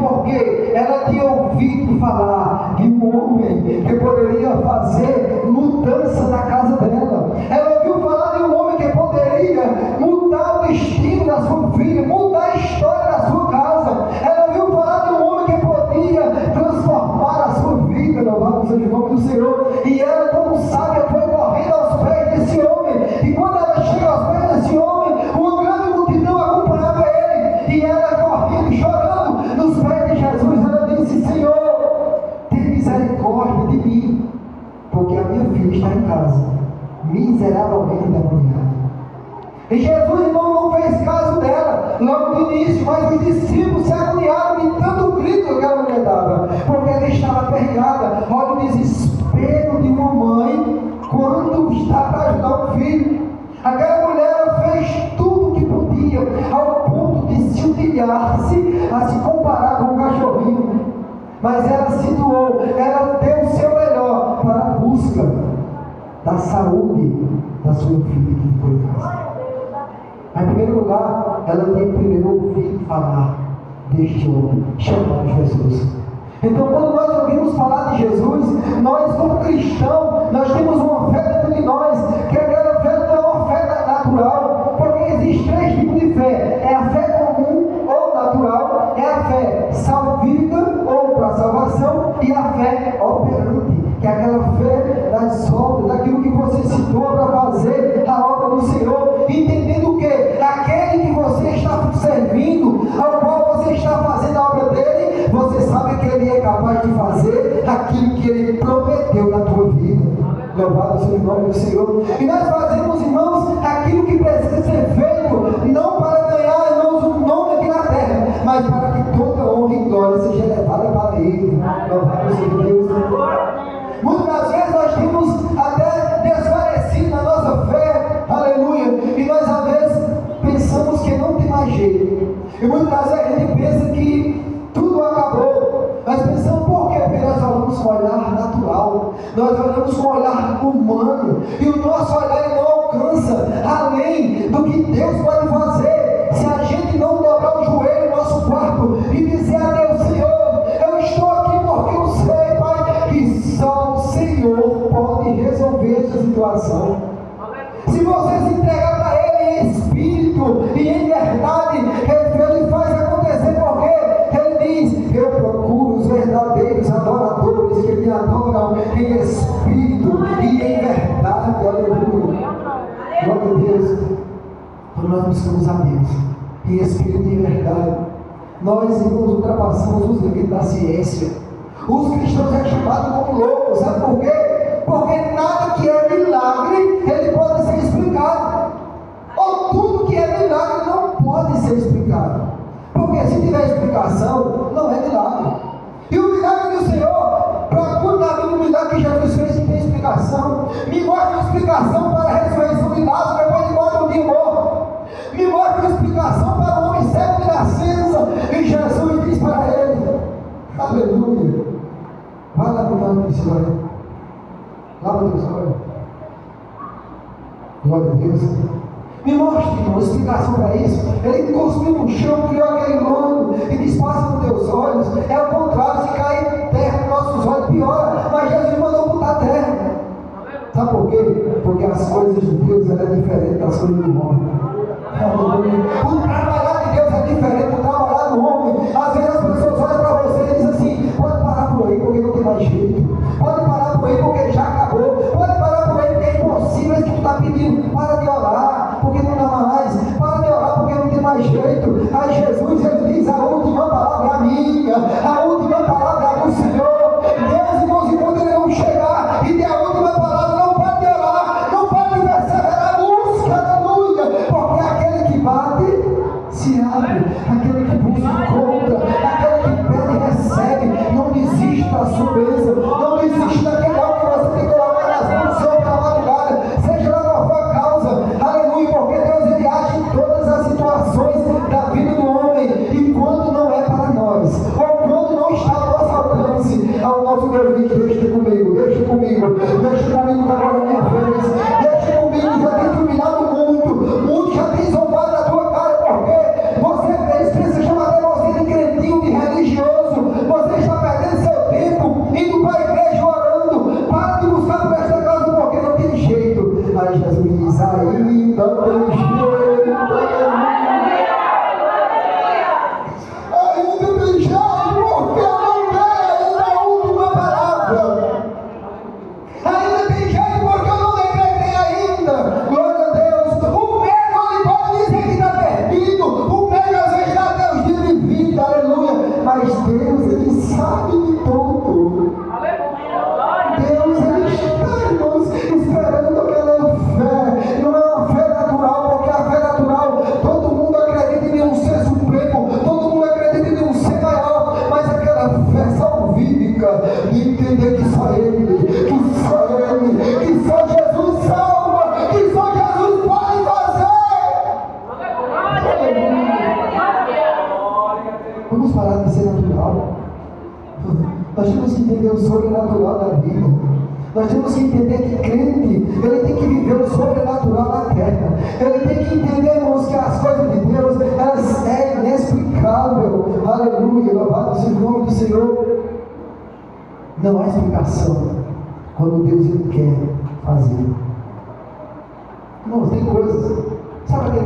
porque ela tinha ouvido falar de um homem que poderia fazer mudança na casa dela. Ela ouviu falar de um homem que poderia mudar o destino da sua filha, mudar a história da sua casa. Ela ouviu falar de um homem que podia transformar a sua vida. Louvado seja o nome do Senhor. E ela, como sábia, foi correndo aos pés desse homem. E quando ela chega aos pés desse homem, uma grande multidão acompanhava ele. E ela correndo, chorando nos pés de Jesus, ela disse: Senhor, tem misericórdia de mim, porque a minha filha está em casa, miseravelmente endemoniada. E Jesus, irmão, não fez caso dela logo no início, mas os discípulos se agoniaram de tanto grito que aquela mulher dava, porque ela estava aperreada. Olha o desespero de uma mãe quando está para ajudar o filho. Aquela mulher fez tudo o que podia, ao ponto de se humilhar-se, a se comparar com um cachorrinho. Mas ela se doou, ela deu o seu melhor para a busca da saúde da sua filha que ficou em casa. Em primeiro lugar, ela tem primeiro ouvido falar deste homem, chamado Jesus. Então, quando nós ouvimos falar de Jesus, nós como cristãos, nós temos uma fé dentro de nós, que aquela fé não é uma fé natural, porque existem três tipos de fé: é a fé comum ou natural, é a fé salvífica ou para salvação, e a fé operante, que é aquela fé das obras, daquilo que você se doa para fazer a obra do Senhor, entendendo o que? Aquele que você está servindo, ao qual você está fazendo a obra dele, você sabe que ele é capaz de fazer aquilo que ele prometeu na tua vida. Louvado seja o nome do Senhor. E nós fazemos, irmãos, aquilo que precisa ser feito, não para ganhar, irmãos, um nome aqui na terra, mas para que toda honra e glória seja levada para ele. Louvado seja Deus. Muitas vezes nós temos até desfalecido na nossa fé, aleluia, e nós às vezes pensamos que não tem mais jeito, e muitas vezes a gente pensa que tudo acabou. Nós pensamos por quê? Porque nós olhamos com olhar natural, nós olhamos com olhar humano, e o nosso olhar ele não alcança além do que Deus pode fazer. Se a gente não dobrar o joelho no nosso quarto e dizer a Deus: Senhor, eu estou aqui porque eu sei, Pai, que só o Senhor pode resolver essa situação. Se você se entregar para Ele em espírito e em verdade, Ele faz acontecer, porque Ele diz: eu procuro os verdadeiros adoradores que me adoram em espírito e em verdade. Aleluia. Glória a Deus. Quando nós buscamos a Deus em espírito e em verdade, nós, irmãos, ultrapassamos os limites da ciência. Os cristãos é chamado como loucos, sabe por quê? Porque nada que é milagre, ele pode ser explicado. Ou tudo que é milagre não pode ser explicado. Porque se tiver explicação, não é milagre. E o milagre do Senhor, procura na Bíblia o milagre que Jesus fez que tem explicação. Me mostra uma explicação para a ressurreição de Lázaro depois de 4 dias morto. Me mostra uma explicação para o homem cego de nascença. E Jesus diz para ele: aleluia, vai lá para o nome do Senhor. Lá para Deus, olha. Glória a Deus. Me mostre uma explicação para isso. Ele cuspiu no chão, criou aquele mundo e diz: passa nos teus olhos. É o contrário, se cair terra nos nossos olhos, piora. Mas Jesus mandou botar terra. Sabe por quê? Porque as coisas de Deus é diferente das coisas do homem. O trabalhar de Deus é diferente do trabalhar do homem. Às vezes as pessoas olham para você e dizem assim: pode parar por aí porque não tem mais jeito. Pode parar por aí porque já acabou. Pode parar por aí porque é impossível. É que tu está pedindo: para de orar porque não dá mais. Para de orar porque não tem mais jeito. Aí Jesus, ele diz: a última palavra é a minha. A última palavra é a do Senhor. Deus, irmãos, enquanto ele não chegar e der a última palavra, não pode orar, não pode perseverar, busca, aleluia. Porque aquele que bate, ser natural. Nós temos que entender o sobrenatural da vida. Nós temos que entender que crente, ele tem que viver o sobrenatural na terra. Ele tem que entender, irmãos, que as coisas de Deus, elas é inexplicável. Aleluia, louvado seja o nome do Senhor. Não há explicação quando Deus ele quer fazer. Irmãos, tem coisas. Sabe aquele